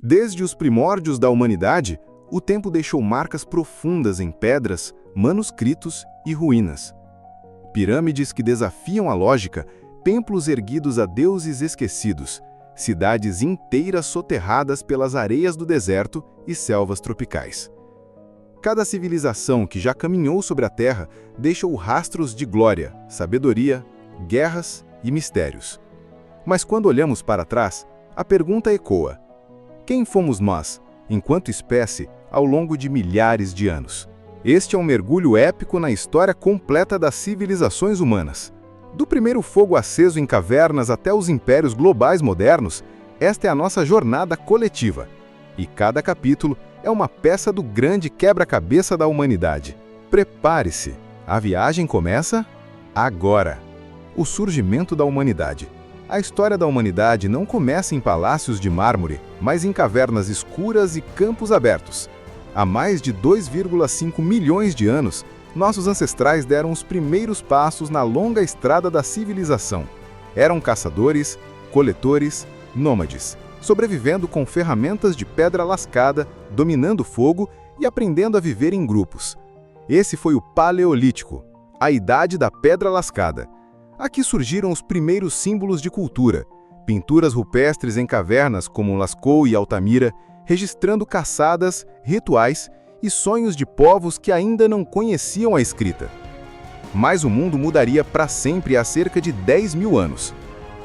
Desde os primórdios da humanidade, o tempo deixou marcas profundas em pedras, manuscritos e ruínas. Pirâmides que desafiam a lógica, templos erguidos a deuses esquecidos, cidades inteiras soterradas pelas areias do deserto e selvas tropicais. Cada civilização que já caminhou sobre a Terra deixou rastros de glória, sabedoria, guerras e mistérios. Mas quando olhamos para trás, a pergunta ecoa: quem fomos nós, enquanto espécie, ao longo de milhares de anos? Este é um mergulho épico na história completa das civilizações humanas. Do primeiro fogo aceso em cavernas até os impérios globais modernos, esta é a nossa jornada coletiva. E cada capítulo é uma peça do grande quebra-cabeça da humanidade. Prepare-se! A viagem começa agora. O surgimento da humanidade. A história da humanidade não começa em palácios de mármore, mas em cavernas escuras e campos abertos. Há mais de 2,5 milhões de anos, nossos ancestrais deram os primeiros passos na longa estrada da civilização. Eram caçadores, coletores, nômades, sobrevivendo com ferramentas de pedra lascada, dominando fogo e aprendendo a viver em grupos. Esse foi o Paleolítico, a idade da pedra lascada. Aqui surgiram os primeiros símbolos de cultura, pinturas rupestres em cavernas como Lascaux e Altamira, registrando caçadas, rituais e sonhos de povos que ainda não conheciam a escrita. Mas o mundo mudaria para sempre há cerca de 10 mil anos.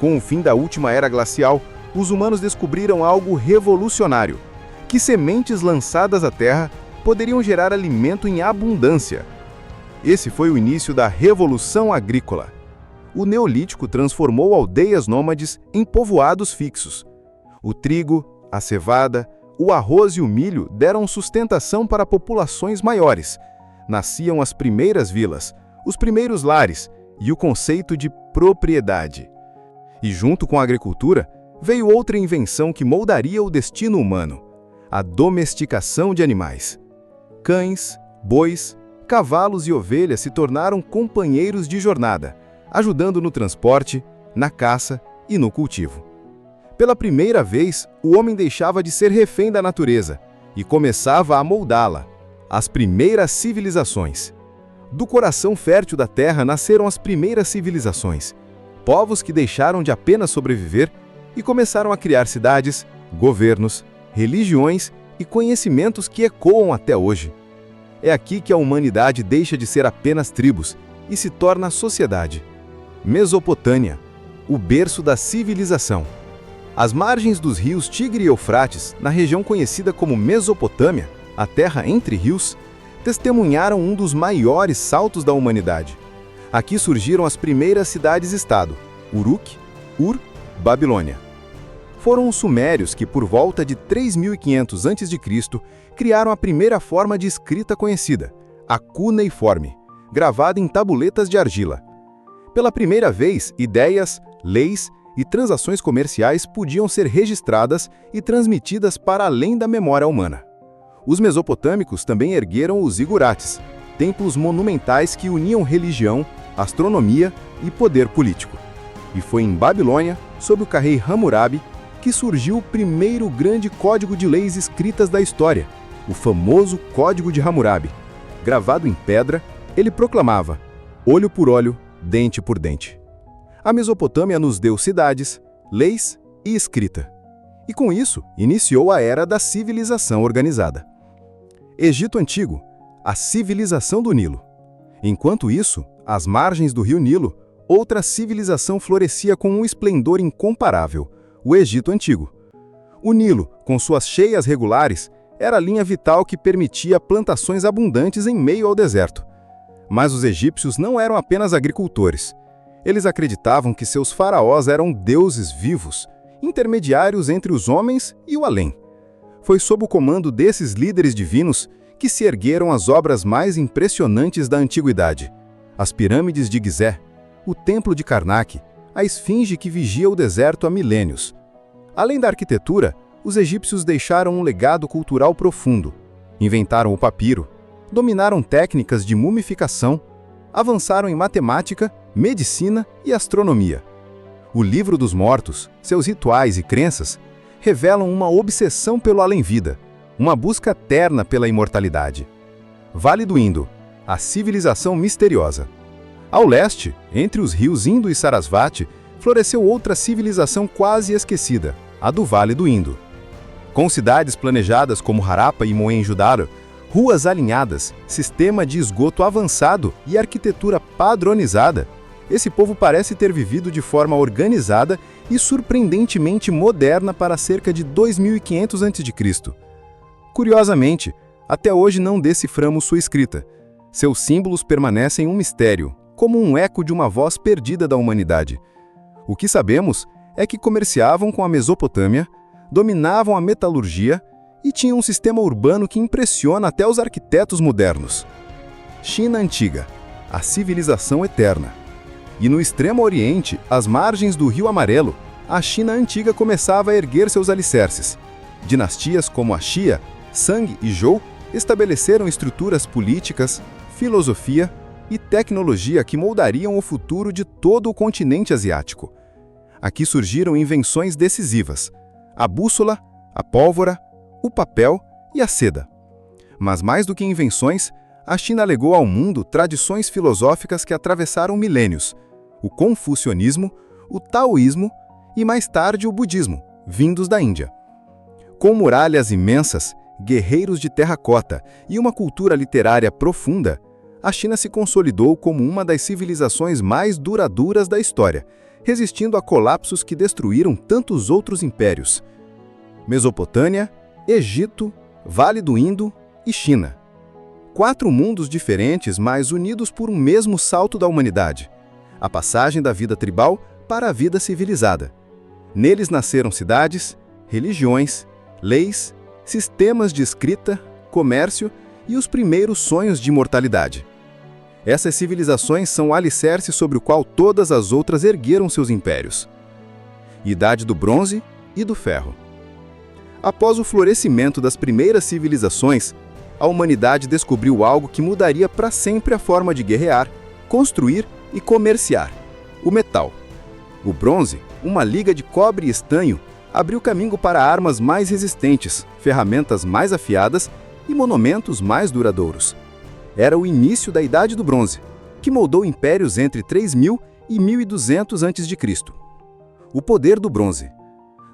Com o fim da última era glacial, os humanos descobriram algo revolucionário, que sementes lançadas à terra poderiam gerar alimento em abundância. Esse foi o início da Revolução Agrícola. O Neolítico transformou aldeias nômades em povoados fixos. O trigo, a cevada, o arroz e o milho deram sustentação para populações maiores. Nasciam as primeiras vilas, os primeiros lares e o conceito de propriedade. E junto com a agricultura, veio outra invenção que moldaria o destino humano: a domesticação de animais. Cães, bois, cavalos e ovelhas se tornaram companheiros de jornada, ajudando no transporte, na caça e no cultivo. Pela primeira vez, o homem deixava de ser refém da natureza e começava a moldá-la. As primeiras civilizações. Do coração fértil da terra nasceram as primeiras civilizações, povos que deixaram de apenas sobreviver e começaram a criar cidades, governos, religiões e conhecimentos que ecoam até hoje. É aqui que a humanidade deixa de ser apenas tribos e se torna sociedade. Mesopotâmia, o berço da civilização. Às margens dos rios Tigre e Eufrates, na região conhecida como Mesopotâmia, a terra entre rios, testemunharam um dos maiores saltos da humanidade. Aqui surgiram as primeiras cidades-estado, Uruk, Ur, Babilônia. Foram os sumérios que, por volta de 3500 a.C., criaram a primeira forma de escrita conhecida, a cuneiforme, gravada em tabuletas de argila. Pela primeira vez, ideias, leis e transações comerciais podiam ser registradas e transmitidas para além da memória humana. Os mesopotâmicos também ergueram os zigurates, templos monumentais que uniam religião, astronomia e poder político. E foi em Babilônia, sob o rei Hammurabi, que surgiu o primeiro grande código de leis escritas da história, o famoso Código de Hammurabi. Gravado em pedra, ele proclamava: olho por olho, dente por dente. A Mesopotâmia nos deu cidades, leis e escrita. E com isso, iniciou a era da civilização organizada. Egito Antigo, a civilização do Nilo. Enquanto isso, às margens do rio Nilo, outra civilização florescia com um esplendor incomparável, o Egito Antigo. O Nilo, com suas cheias regulares, era a linha vital que permitia plantações abundantes em meio ao deserto. Mas os egípcios não eram apenas agricultores. Eles acreditavam que seus faraós eram deuses vivos, intermediários entre os homens e o além. Foi sob o comando desses líderes divinos que se ergueram as obras mais impressionantes da antiguidade: as pirâmides de Gizé, o templo de Karnak, a esfinge que vigia o deserto há milênios. Além da arquitetura, os egípcios deixaram um legado cultural profundo. Inventaram o papiro, dominaram técnicas de mumificação, avançaram em matemática, medicina e astronomia. O livro dos mortos, seus rituais e crenças, revelam uma obsessão pelo além-vida, uma busca terna pela imortalidade. Vale do Indo, a civilização misteriosa. Ao leste, entre os rios Indo e Sarasvati, floresceu outra civilização quase esquecida, a do Vale do Indo. Com cidades planejadas como Harappa e Mohenjo-Daro, ruas alinhadas, sistema de esgoto avançado e arquitetura padronizada, esse povo parece ter vivido de forma organizada e surpreendentemente moderna para cerca de 2500 a.C. Curiosamente, até hoje não deciframos sua escrita. Seus símbolos permanecem um mistério, como um eco de uma voz perdida da humanidade. O que sabemos é que comerciavam com a Mesopotâmia, dominavam a metalurgia e tinham um sistema urbano que impressiona até os arquitetos modernos. China Antiga, a civilização eterna. E no Extremo Oriente, às margens do Rio Amarelo, a China Antiga começava a erguer seus alicerces. Dinastias como a Xia, Shang e Zhou estabeleceram estruturas políticas, filosofia e tecnologia que moldariam o futuro de todo o continente asiático. Aqui surgiram invenções decisivas: a bússola, a pólvora, o papel e a seda. Mas mais do que invenções, a China legou ao mundo tradições filosóficas que atravessaram milênios: o confucionismo, o taoísmo e mais tarde o budismo, vindos da Índia. Com muralhas imensas, guerreiros de terracota e uma cultura literária profunda, a China se consolidou como uma das civilizações mais duradouras da história, resistindo a colapsos que destruíram tantos outros impérios. Mesopotâmia, Egito, Vale do Indo e China. 4 mundos diferentes, mas unidos por um mesmo salto da humanidade: a passagem da vida tribal para a vida civilizada. Neles nasceram cidades, religiões, leis, sistemas de escrita, comércio e os primeiros sonhos de imortalidade. Essas civilizações são o alicerce sobre o qual todas as outras ergueram seus impérios. Idade do Bronze e do Ferro. Após o florescimento das primeiras civilizações, a humanidade descobriu algo que mudaria para sempre a forma de guerrear, construir e comerciar: o metal. O bronze, uma liga de cobre e estanho, abriu caminho para armas mais resistentes, ferramentas mais afiadas e monumentos mais duradouros. Era o início da Idade do Bronze, que moldou impérios entre 3000 e 1200 a.C. O poder do bronze.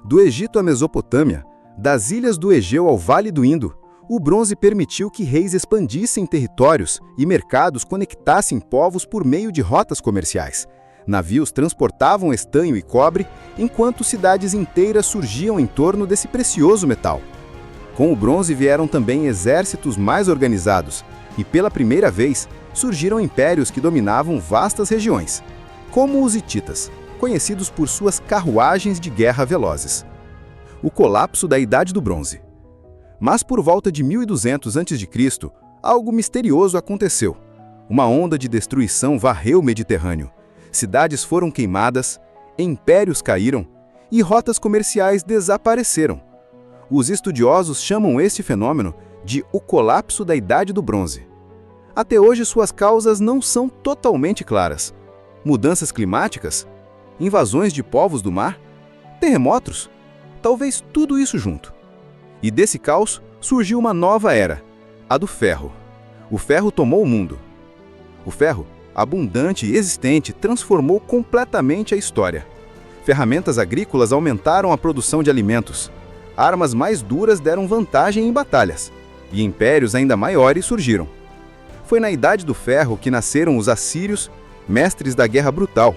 Do Egito à Mesopotâmia, das ilhas do Egeu ao Vale do Indo, o bronze permitiu que reis expandissem territórios e mercados conectassem povos por meio de rotas comerciais. Navios transportavam estanho e cobre, enquanto cidades inteiras surgiam em torno desse precioso metal. Com o bronze vieram também exércitos mais organizados, e pela primeira vez surgiram impérios que dominavam vastas regiões, como os hititas, conhecidos por suas carruagens de guerra velozes. O colapso da Idade do Bronze. Mas por volta de 1200 a.C., algo misterioso aconteceu. Uma onda de destruição varreu o Mediterrâneo. Cidades foram queimadas, impérios caíram e rotas comerciais desapareceram. Os estudiosos chamam este fenômeno de o colapso da Idade do Bronze. Até hoje suas causas não são totalmente claras. Mudanças climáticas? Invasões de povos do mar? Terremotos? Talvez tudo isso junto. E desse caos surgiu uma nova era, a do ferro. O ferro tomou o mundo. O ferro, abundante e existente, transformou completamente a história. Ferramentas agrícolas aumentaram a produção de alimentos. Armas mais duras deram vantagem em batalhas. E impérios ainda maiores surgiram. Foi na Idade do Ferro que nasceram os assírios, mestres da guerra brutal,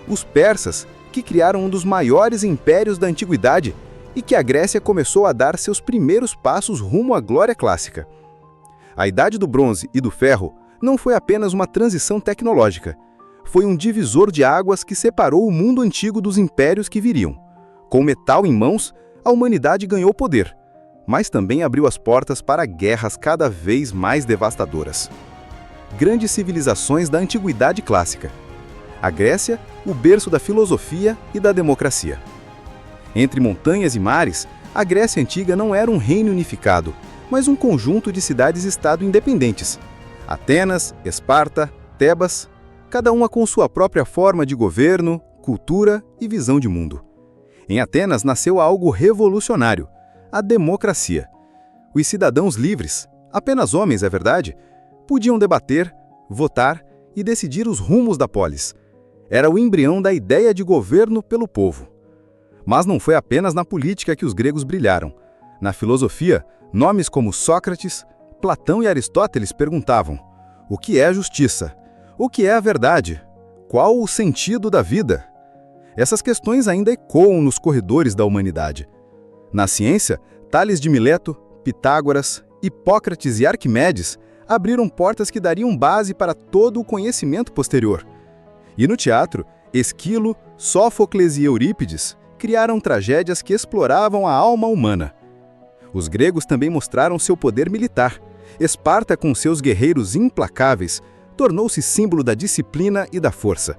os persas, que criaram um dos maiores impérios da antiguidade, e que a Grécia começou a dar seus primeiros passos rumo à glória clássica. A Idade do Bronze e do Ferro não foi apenas uma transição tecnológica. Foi um divisor de águas que separou o mundo antigo dos impérios que viriam. Com o metal em mãos, a humanidade ganhou poder, mas também abriu as portas para guerras cada vez mais devastadoras. Grandes civilizações da antiguidade clássica. A Grécia, o berço da filosofia e da democracia. Entre montanhas e mares, a Grécia Antiga não era um reino unificado, mas um conjunto de cidades-estado independentes. Atenas, Esparta, Tebas, cada uma com sua própria forma de governo, cultura e visão de mundo. Em Atenas nasceu algo revolucionário: a democracia. Os cidadãos livres, apenas homens, é verdade, podiam debater, votar e decidir os rumos da polis. Era o embrião da ideia de governo pelo povo. Mas não foi apenas na política que os gregos brilharam. Na filosofia, nomes como Sócrates, Platão e Aristóteles perguntavam: o que é a justiça? O que é a verdade? Qual o sentido da vida? Essas questões ainda ecoam nos corredores da humanidade. Na ciência, Tales de Mileto, Pitágoras, Hipócrates e Arquimedes abriram portas que dariam base para todo o conhecimento posterior. E no teatro, Esquilo, Sófocles e Eurípides criaram tragédias que exploravam a alma humana. Os gregos também mostraram seu poder militar. Esparta, com seus guerreiros implacáveis, tornou-se símbolo da disciplina e da força.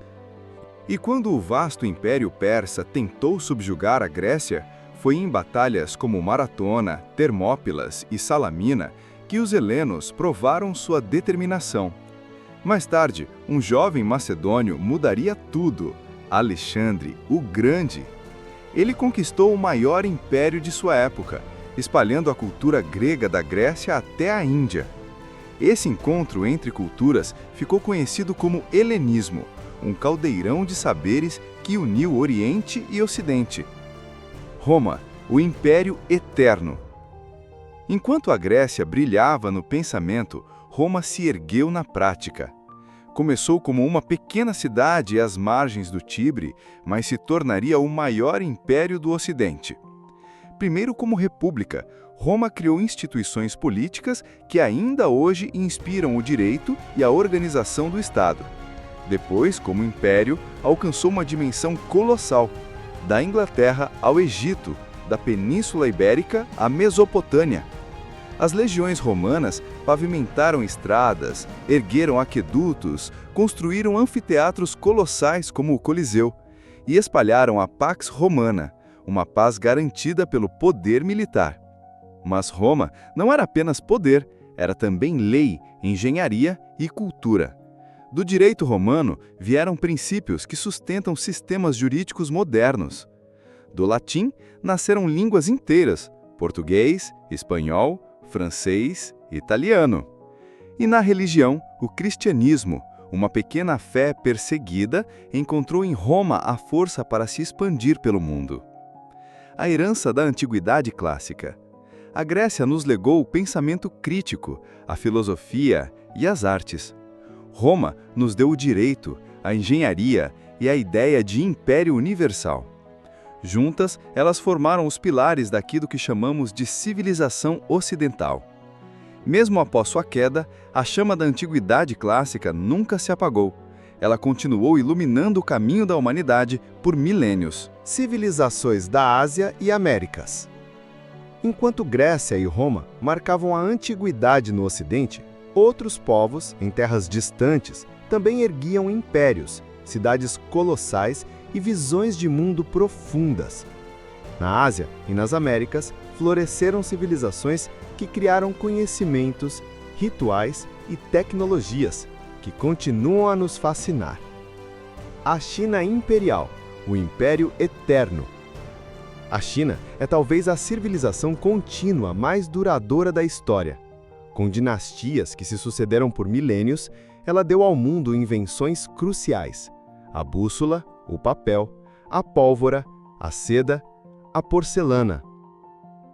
E quando o vasto Império Persa tentou subjugar a Grécia, foi em batalhas como Maratona, Termópilas e Salamina que os helenos provaram sua determinação. Mais tarde, um jovem macedônio mudaria tudo: Alexandre o Grande. Ele conquistou o maior império de sua época, espalhando a cultura grega da Grécia até a Índia. Esse encontro entre culturas ficou conhecido como helenismo, um caldeirão de saberes que uniu Oriente e Ocidente. Roma, o Império Eterno. Enquanto a Grécia brilhava no pensamento, Roma se ergueu na prática. Começou como uma pequena cidade às margens do Tibre, mas se tornaria o maior império do Ocidente. Primeiro como república, Roma criou instituições políticas que ainda hoje inspiram o direito e a organização do Estado. Depois, como império, alcançou uma dimensão colossal, da Inglaterra ao Egito, da Península Ibérica à Mesopotâmia. As legiões romanas pavimentaram estradas, ergueram aquedutos, construíram anfiteatros colossais como o Coliseu e espalharam a Pax Romana, uma paz garantida pelo poder militar. Mas Roma não era apenas poder, era também lei, engenharia e cultura. Do direito romano vieram princípios que sustentam sistemas jurídicos modernos. Do latim nasceram línguas inteiras: português, espanhol, francês, italiano. E na religião, o cristianismo, uma pequena fé perseguida, encontrou em Roma a força para se expandir pelo mundo. A herança da antiguidade clássica. A Grécia nos legou o pensamento crítico, a filosofia e as artes. Roma nos deu o direito, a engenharia e a ideia de império universal. Juntas, elas formaram os pilares daquilo que chamamos de civilização ocidental. Mesmo após sua queda, a chama da antiguidade clássica nunca se apagou. Ela continuou iluminando o caminho da humanidade por milênios. Civilizações da Ásia e Américas. Enquanto Grécia e Roma marcavam a antiguidade no Ocidente, outros povos, em terras distantes, também erguiam impérios, cidades colossais e visões de mundo profundas. Na Ásia e nas Américas, floresceram civilizações que criaram conhecimentos, rituais e tecnologias que continuam a nos fascinar. A China Imperial, o Império Eterno. A China é talvez a civilização contínua mais duradoura da história. Com dinastias que se sucederam por milênios, ela deu ao mundo invenções cruciais: a bússola, o papel, a pólvora, a seda, a porcelana.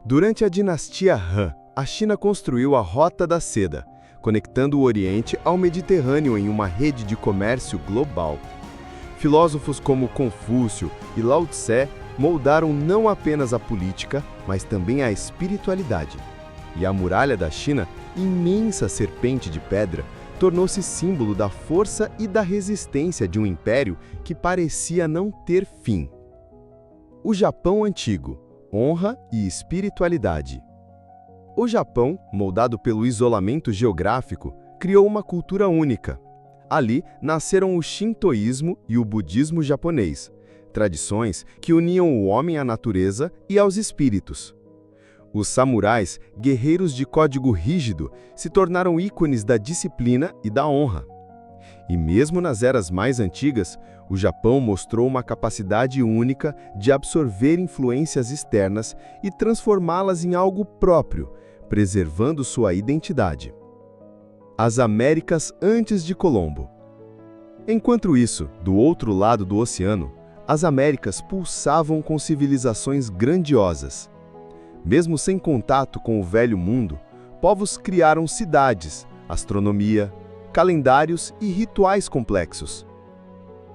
Durante a dinastia Han, a China construiu a Rota da Seda, conectando o Oriente ao Mediterrâneo em uma rede de comércio global. Filósofos como Confúcio e Lao Tse moldaram não apenas a política, mas também a espiritualidade. E a muralha da China, imensa serpente de pedra, tornou-se símbolo da força e da resistência de um império que parecia não ter fim. O Japão Antigo, honra e espiritualidade. O Japão, moldado pelo isolamento geográfico, criou uma cultura única. Ali nasceram o Shintoísmo e o budismo japonês, tradições que uniam o homem à natureza e aos espíritos. Os samurais, guerreiros de código rígido, se tornaram ícones da disciplina e da honra. E mesmo nas eras mais antigas, o Japão mostrou uma capacidade única de absorver influências externas e transformá-las em algo próprio, preservando sua identidade. As Américas antes de Colombo. Enquanto isso, do outro lado do oceano, as Américas pulsavam com civilizações grandiosas. Mesmo sem contato com o Velho Mundo, povos criaram cidades, astronomia, calendários e rituais complexos.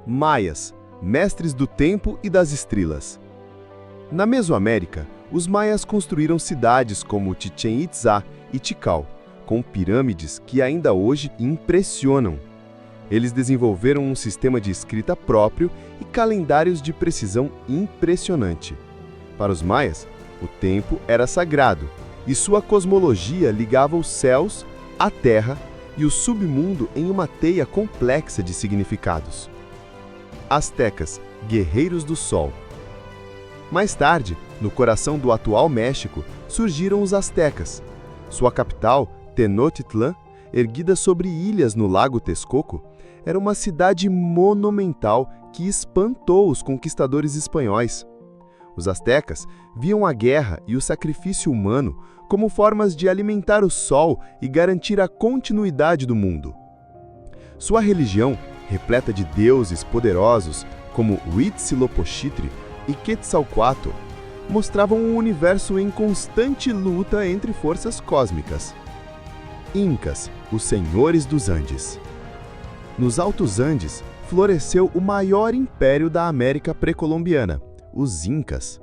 Maias, mestres do tempo e das estrelas. Na Mesoamérica, os maias construíram cidades como Chichén Itzá e Tikal, com pirâmides que ainda hoje impressionam. Eles desenvolveram um sistema de escrita próprio e calendários de precisão impressionante. Para os maias, o tempo era sagrado, e sua cosmologia ligava os céus, a terra e o submundo em uma teia complexa de significados. Aztecas, guerreiros do sol. Mais tarde, no coração do atual México, surgiram os aztecas. Sua capital, Tenochtitlán, erguida sobre ilhas no Lago Texcoco, era uma cidade monumental que espantou os conquistadores espanhóis. Os aztecas viam a guerra e o sacrifício humano como formas de alimentar o sol e garantir a continuidade do mundo. Sua religião, repleta de deuses poderosos como Huitzilopochtli e Quetzalcóatl, mostravam um universo em constante luta entre forças cósmicas. Incas, os senhores dos Andes. Nos Altos Andes, floresceu o maior império da América pré-colombiana, os Incas.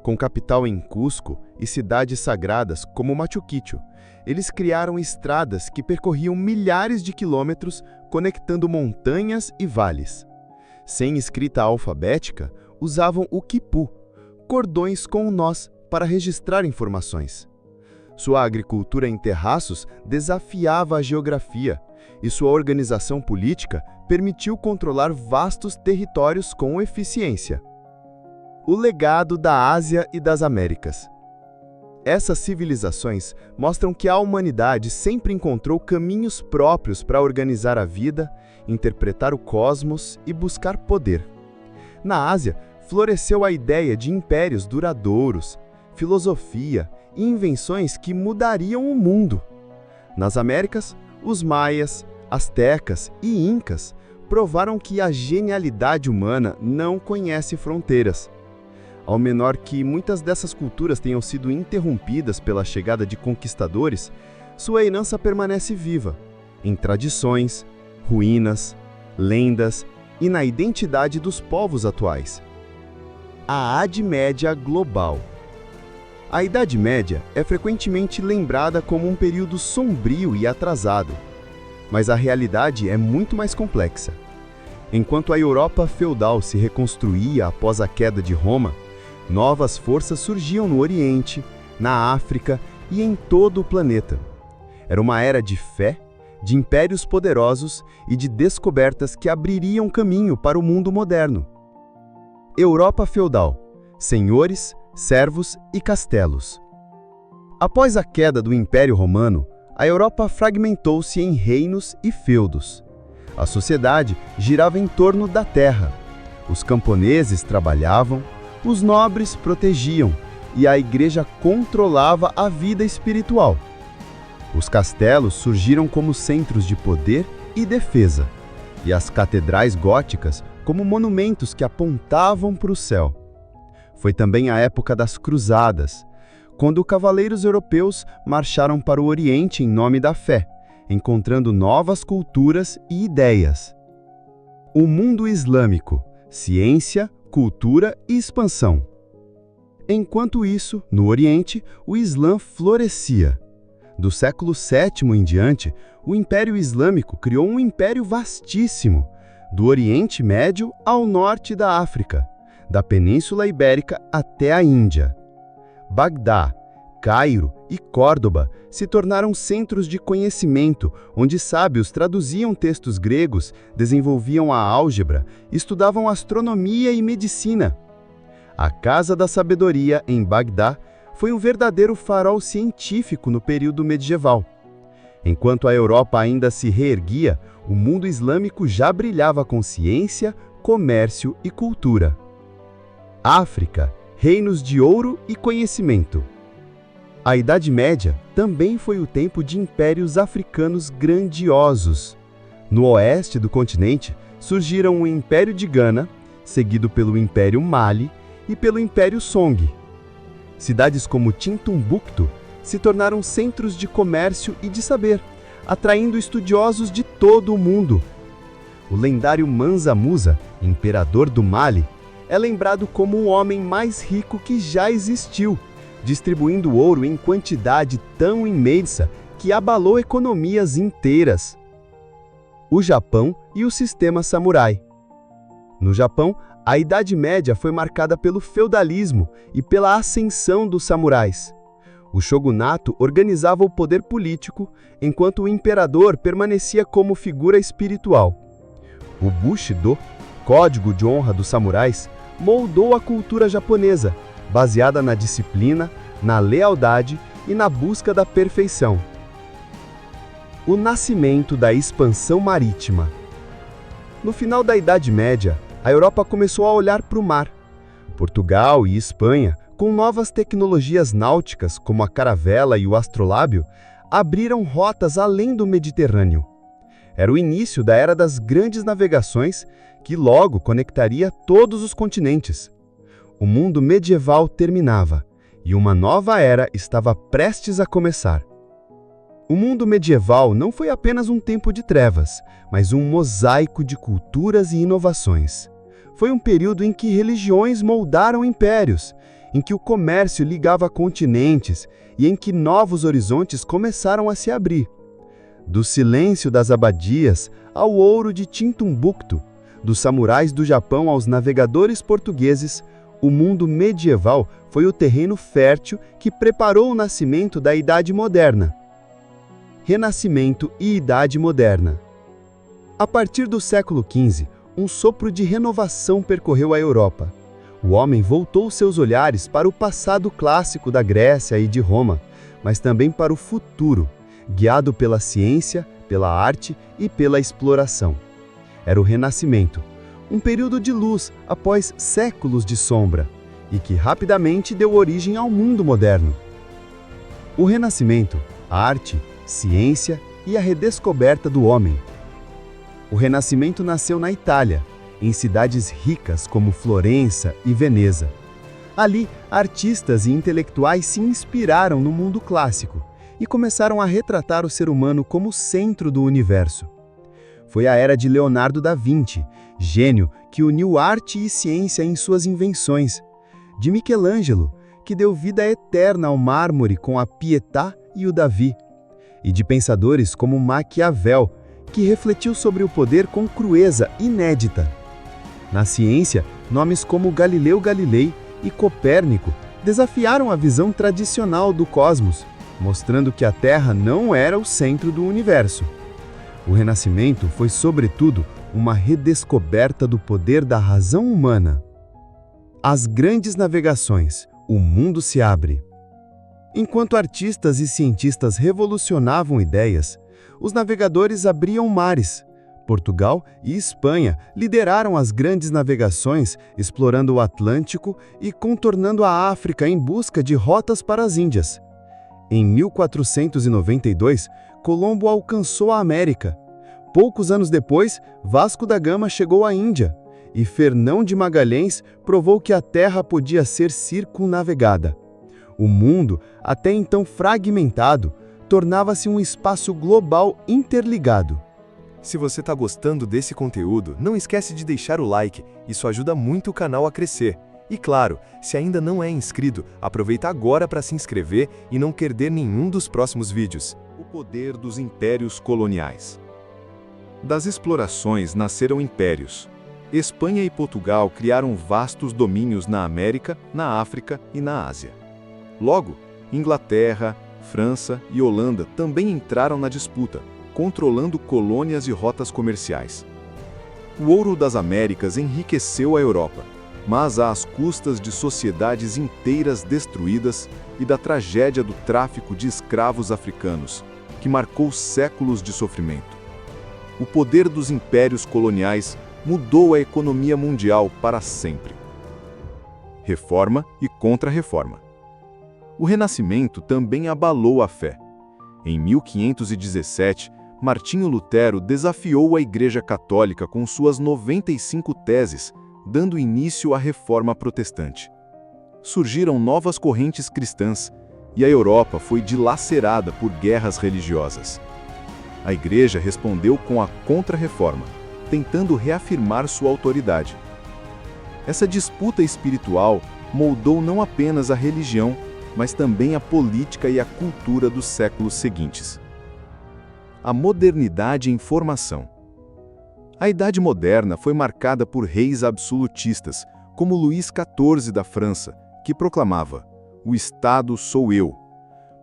Com capital em Cusco e cidades sagradas como Machu Picchu, eles criaram estradas que percorriam milhares de quilômetros conectando montanhas e vales. Sem escrita alfabética, usavam o quipu, cordões com nós para registrar informações. Sua agricultura em terraços desafiava a geografia, e sua organização política permitiu controlar vastos territórios com eficiência. O legado da Ásia e das Américas. Essas civilizações mostram que a humanidade sempre encontrou caminhos próprios para organizar a vida, interpretar o cosmos e buscar poder. Na Ásia, floresceu a ideia de impérios duradouros, filosofia e invenções que mudariam o mundo. Nas Américas, os maias, aztecas e incas provaram que a genialidade humana não conhece fronteiras. Ao menor que muitas dessas culturas tenham sido interrompidas pela chegada de conquistadores, sua herança permanece viva, em tradições, ruínas, lendas e na identidade dos povos atuais. A Idade Média global. A Idade Média é frequentemente lembrada como um período sombrio e atrasado, mas a realidade é muito mais complexa. Enquanto a Europa feudal se reconstruía após a queda de Roma, novas forças surgiam no Oriente, na África e em todo o planeta. Era uma era de fé, de impérios poderosos e de descobertas que abririam caminho para o mundo moderno. Europa feudal, senhores, servos e castelos. Após a queda do Império Romano, a Europa fragmentou-se em reinos e feudos. A sociedade girava em torno da terra. Os camponeses trabalhavam, os nobres protegiam e a igreja controlava a vida espiritual. Os castelos surgiram como centros de poder e defesa, e as catedrais góticas como monumentos que apontavam para o céu. Foi também a época das Cruzadas, quando cavaleiros europeus marcharam para o Oriente em nome da fé, encontrando novas culturas e ideias. O mundo islâmico, ciência, cultura e expansão. Enquanto isso, no Oriente, o Islã florescia. Do século VII em diante, o Império Islâmico criou um império vastíssimo, do Oriente Médio ao norte da África, da Península Ibérica até a Índia. Bagdá, Cairo e Córdoba se tornaram centros de conhecimento, onde sábios traduziam textos gregos, desenvolviam a álgebra, estudavam astronomia e medicina. A Casa da Sabedoria, em Bagdá, foi um verdadeiro farol científico no período medieval. Enquanto a Europa ainda se reerguia, o mundo islâmico já brilhava com ciência, comércio e cultura. África, reinos de ouro e conhecimento. A Idade Média também foi o tempo de impérios africanos grandiosos. No oeste do continente, surgiram o Império de Gana, seguido pelo Império Mali e pelo Império Song. Cidades como Timbuktu se tornaram centros de comércio e de saber, atraindo estudiosos de todo o mundo. O lendário Mansa Musa, imperador do Mali, é lembrado como o homem mais rico que já existiu, distribuindo ouro em quantidade tão imensa que abalou economias inteiras. O Japão e o sistema samurai. No Japão, a Idade Média foi marcada pelo feudalismo e pela ascensão dos samurais. O shogunato organizava o poder político, enquanto o imperador permanecia como figura espiritual. O Bushido, código de honra dos samurais, moldou a cultura japonesa, baseada na disciplina, na lealdade e na busca da perfeição. O nascimento da expansão marítima. No final da Idade Média, a Europa começou a olhar para o mar. Portugal e Espanha, com novas tecnologias náuticas como a caravela e o astrolábio, abriram rotas além do Mediterrâneo. Era o início da era das grandes navegações, que logo conectaria todos os continentes. O mundo medieval terminava, e uma nova era estava prestes a começar. O mundo medieval não foi apenas um tempo de trevas, mas um mosaico de culturas e inovações. Foi um período em que religiões moldaram impérios, em que o comércio ligava continentes e em que novos horizontes começaram a se abrir. Do silêncio das abadias ao ouro de Timbuktu, dos samurais do Japão aos navegadores portugueses, o mundo medieval foi o terreno fértil que preparou o nascimento da Idade Moderna. Renascimento e Idade Moderna. A partir do século XV, um sopro de renovação percorreu a Europa. O homem voltou seus olhares para o passado clássico da Grécia e de Roma, mas também para o futuro, guiado pela ciência, pela arte e pela exploração. Era o Renascimento, um período de luz após séculos de sombra, e que rapidamente deu origem ao mundo moderno. O Renascimento, a arte, ciência e a redescoberta do homem. O Renascimento nasceu na Itália, em cidades ricas como Florença e Veneza. Ali, artistas e intelectuais se inspiraram no mundo clássico e começaram a retratar o ser humano como centro do universo. Foi a era de Leonardo da Vinci, gênio que uniu arte e ciência em suas invenções, de Michelangelo, que deu vida eterna ao mármore com a Pietà e o Davi, e de pensadores como Maquiavel, que refletiu sobre o poder com crueza inédita. Na ciência, nomes como Galileu Galilei e Copérnico desafiaram a visão tradicional do cosmos, mostrando que a Terra não era o centro do universo. O Renascimento foi, sobretudo, uma redescoberta do poder da razão humana. As grandes navegações, o mundo se abre. Enquanto artistas e cientistas revolucionavam ideias, os navegadores abriam mares. Portugal e Espanha lideraram as grandes navegações, explorando o Atlântico e contornando a África em busca de rotas para as Índias. Em 1492, Colombo alcançou a América. Poucos anos depois, Vasco da Gama chegou à Índia, e Fernão de Magalhães provou que a Terra podia ser circunnavegada. O mundo, até então fragmentado, tornava-se um espaço global interligado. Se você está gostando desse conteúdo, não esquece de deixar o like, isso ajuda muito o canal a crescer. E claro, se ainda não é inscrito, aproveita agora para se inscrever e não perder nenhum dos próximos vídeos. O poder dos impérios coloniais. Das explorações nasceram impérios. Espanha e Portugal criaram vastos domínios na América, na África e na Ásia. Logo, Inglaterra, França e Holanda também entraram na disputa, controlando colônias e rotas comerciais. O ouro das Américas enriqueceu a Europa, mas às custas de sociedades inteiras destruídas e da tragédia do tráfico de escravos africanos, que marcou séculos de sofrimento. O poder dos impérios coloniais mudou a economia mundial para sempre. Reforma e contra-reforma. O Renascimento também abalou a fé. Em 1517, Martinho Lutero desafiou a Igreja Católica com suas 95 teses, dando início à Reforma Protestante. Surgiram novas correntes cristãs e a Europa foi dilacerada por guerras religiosas. A Igreja respondeu com a Contra-Reforma, tentando reafirmar sua autoridade. Essa disputa espiritual moldou não apenas a religião, mas também a política e a cultura dos séculos seguintes. A modernidade em formação. A Idade Moderna foi marcada por reis absolutistas, como Luís XIV da França, que proclamava: "O Estado sou eu",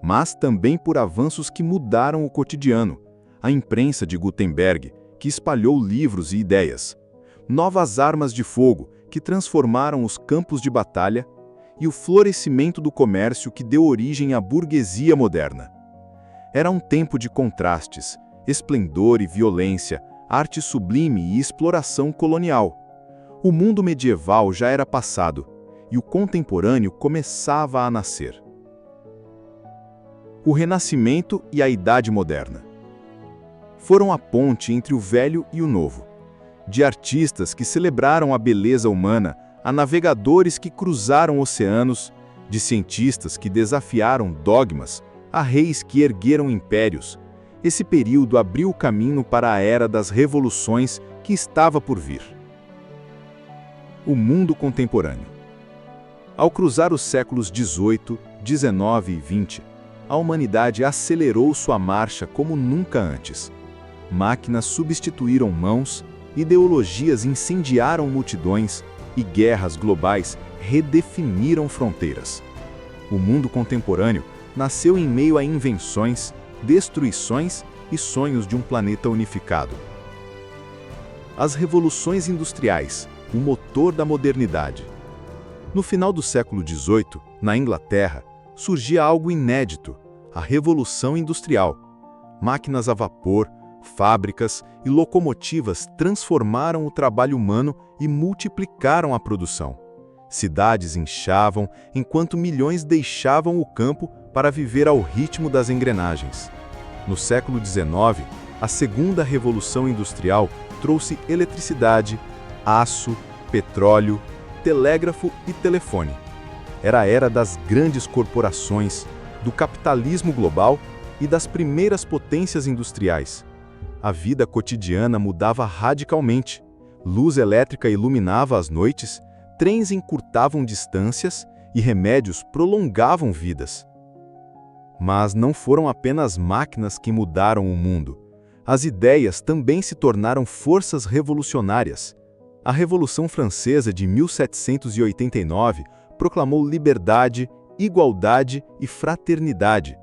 mas também por avanços que mudaram o cotidiano, a imprensa de Gutenberg, que espalhou livros e ideias, novas armas de fogo, que transformaram os campos de batalha, e o florescimento do comércio que deu origem à burguesia moderna. Era um tempo de contrastes, esplendor e violência, arte sublime e exploração colonial. O mundo medieval já era passado, e o contemporâneo começava a nascer. O Renascimento e a Idade Moderna. Foram a ponte entre o velho e o novo. De artistas que celebraram a beleza humana, a navegadores que cruzaram oceanos, de cientistas que desafiaram dogmas, a reis que ergueram impérios, esse período abriu o caminho para a era das revoluções que estava por vir. O mundo contemporâneo. Ao cruzar os séculos XVIII, XIX e XX, a humanidade acelerou sua marcha como nunca antes. Máquinas substituíram mãos, ideologias incendiaram multidões e guerras globais redefiniram fronteiras. O mundo contemporâneo nasceu em meio a invenções, destruições e sonhos de um planeta unificado. As revoluções industriais, o motor da modernidade. No final do século XVIII, na Inglaterra, surgia algo inédito, a Revolução Industrial. Máquinas a vapor, fábricas e locomotivas transformaram o trabalho humano e multiplicaram a produção. Cidades inchavam, enquanto milhões deixavam o campo para viver ao ritmo das engrenagens. No século XIX, a segunda Revolução Industrial trouxe eletricidade, aço, petróleo, telégrafo e telefone. Era a era das grandes corporações, do capitalismo global e das primeiras potências industriais. A vida cotidiana mudava radicalmente. Luz elétrica iluminava as noites, trens encurtavam distâncias e remédios prolongavam vidas. Mas não foram apenas máquinas que mudaram o mundo. As ideias também se tornaram forças revolucionárias. A Revolução Francesa de 1789 proclamou liberdade, igualdade e fraternidade.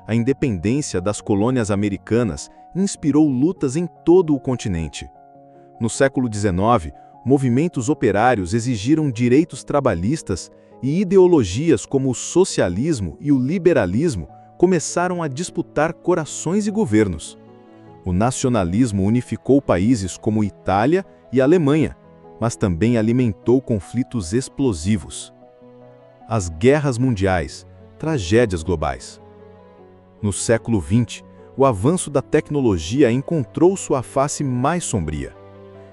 A independência das colônias americanas inspirou lutas em todo o continente. No século XIX, movimentos operários exigiram direitos trabalhistas e ideologias como o socialismo e o liberalismo começaram a disputar corações e governos. O nacionalismo unificou países como Itália e Alemanha, mas também alimentou conflitos explosivos. As guerras mundiais, tragédias globais. No século XX, o avanço da tecnologia encontrou sua face mais sombria.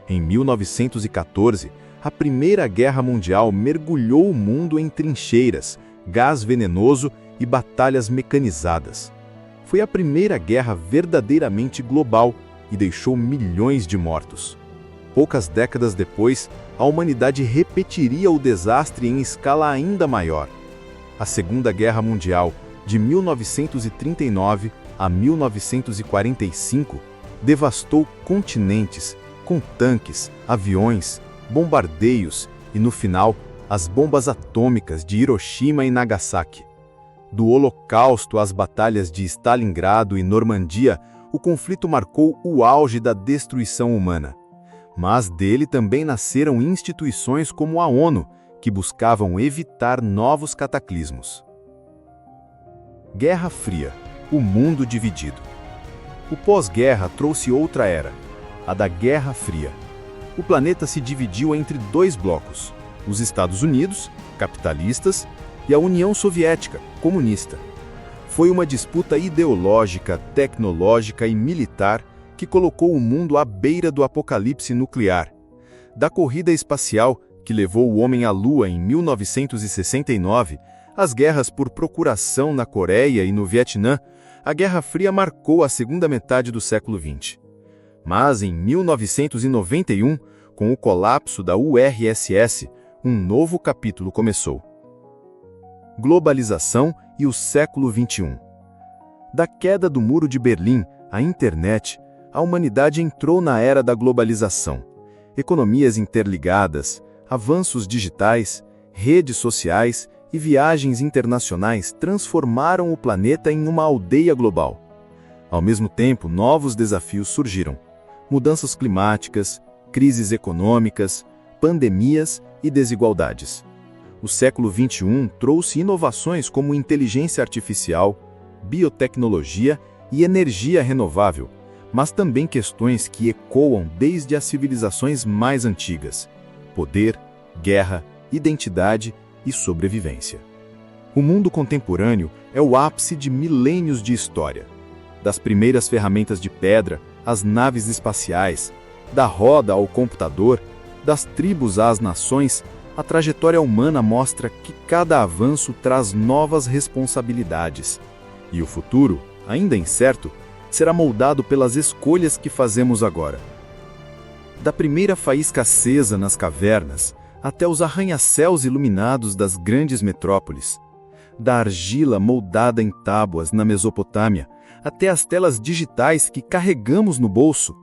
Em 1914, a Primeira Guerra Mundial mergulhou o mundo em trincheiras, gás venenoso e batalhas mecanizadas. Foi a primeira guerra verdadeiramente global e deixou milhões de mortos. Poucas décadas depois, a humanidade repetiria o desastre em escala ainda maior. A Segunda Guerra Mundial, de 1939 a 1945, devastou continentes, com tanques, aviões, bombardeios e, no final, as bombas atômicas de Hiroshima e Nagasaki. Do Holocausto às batalhas de Stalingrado e Normandia, o conflito marcou o auge da destruição humana. Mas dele também nasceram instituições como a ONU, que buscavam evitar novos cataclismos. Guerra Fria, o mundo dividido. O pós-guerra trouxe outra era, a da Guerra Fria. O planeta se dividiu entre dois blocos, os Estados Unidos, capitalistas, e a União Soviética, comunista. Foi uma disputa ideológica, tecnológica e militar que colocou o mundo à beira do apocalipse nuclear. Da corrida espacial, que levou o homem à Lua em 1969, às guerras por procuração na Coreia e no Vietnã, a Guerra Fria marcou a segunda metade do século XX. Mas em 1991, com o colapso da URSS, um novo capítulo começou. Globalização e o século XXI. Da queda do Muro de Berlim à internet, a humanidade entrou na era da globalização. Economias interligadas, avanços digitais, redes sociais e viagens internacionais transformaram o planeta em uma aldeia global. Ao mesmo tempo, novos desafios surgiram: mudanças climáticas, crises econômicas, pandemias e desigualdades. O século XXI trouxe inovações como inteligência artificial, biotecnologia e energia renovável, mas também questões que ecoam desde as civilizações mais antigas: poder, guerra, identidade e sobrevivência. O mundo contemporâneo é o ápice de milênios de história. Das primeiras ferramentas de pedra às naves espaciais, da roda ao computador, das tribos às nações, a trajetória humana mostra que cada avanço traz novas responsabilidades. E o futuro, ainda incerto, será moldado pelas escolhas que fazemos agora. Da primeira faísca acesa nas cavernas, até os arranha-céus iluminados das grandes metrópoles, da argila moldada em tábuas na Mesopotâmia, até as telas digitais que carregamos no bolso,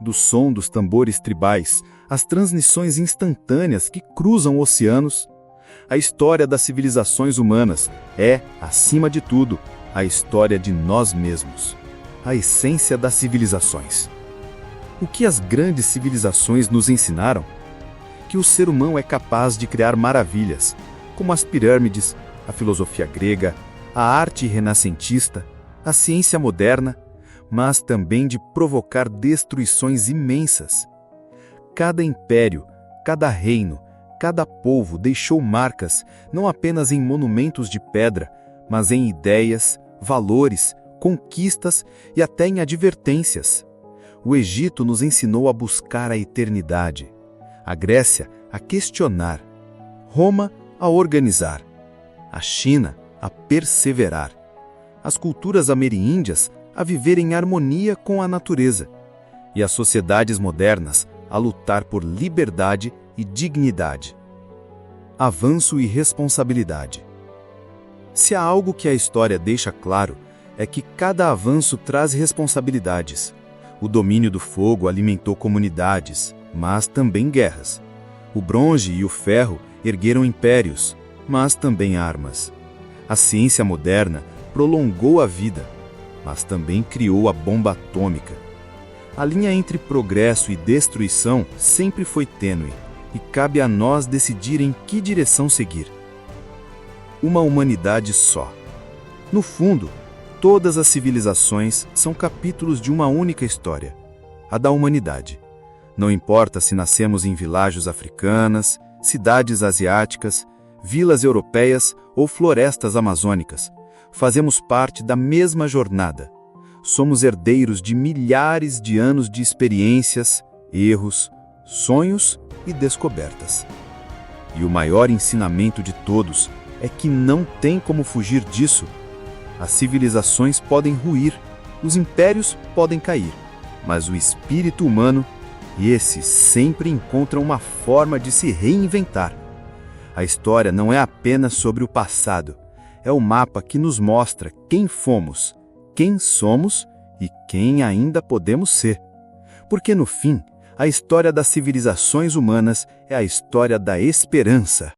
do som dos tambores tribais, às transmissões instantâneas que cruzam oceanos, a história das civilizações humanas é, acima de tudo, a história de nós mesmos, a essência das civilizações. O que as grandes civilizações nos ensinaram? Que o ser humano é capaz de criar maravilhas, como as pirâmides, a filosofia grega, a arte renascentista, a ciência moderna, mas também de provocar destruições imensas. Cada império, cada reino, cada povo deixou marcas não apenas em monumentos de pedra, mas em ideias, valores, conquistas e até em advertências. O Egito nos ensinou a buscar a eternidade, a Grécia a questionar, Roma a organizar, a China a perseverar, as culturas ameríndias a viver em harmonia com a natureza e as sociedades modernas a lutar por liberdade e dignidade. Avanço e responsabilidade. Se há algo que a história deixa claro, é que cada avanço traz responsabilidades. O domínio do fogo alimentou comunidades, mas também guerras. O bronze e o ferro ergueram impérios, mas também armas. A ciência moderna prolongou a vida, mas também criou a bomba atômica. A linha entre progresso e destruição sempre foi tênue, e cabe a nós decidir em que direção seguir. Uma humanidade só. No fundo, todas as civilizações são capítulos de uma única história, a da humanidade. Não importa se nascemos em vilagens africanas, cidades asiáticas, vilas europeias ou florestas amazônicas, fazemos parte da mesma jornada. Somos herdeiros de milhares de anos de experiências, erros, sonhos e descobertas. E o maior ensinamento de todos é que não tem como fugir disso. As civilizações podem ruir, os impérios podem cair, mas o espírito humano, esse sempre encontra uma forma de se reinventar. A história não é apenas sobre o passado, é o mapa que nos mostra quem fomos, quem somos e quem ainda podemos ser. Porque no fim, a história das civilizações humanas é a história da esperança.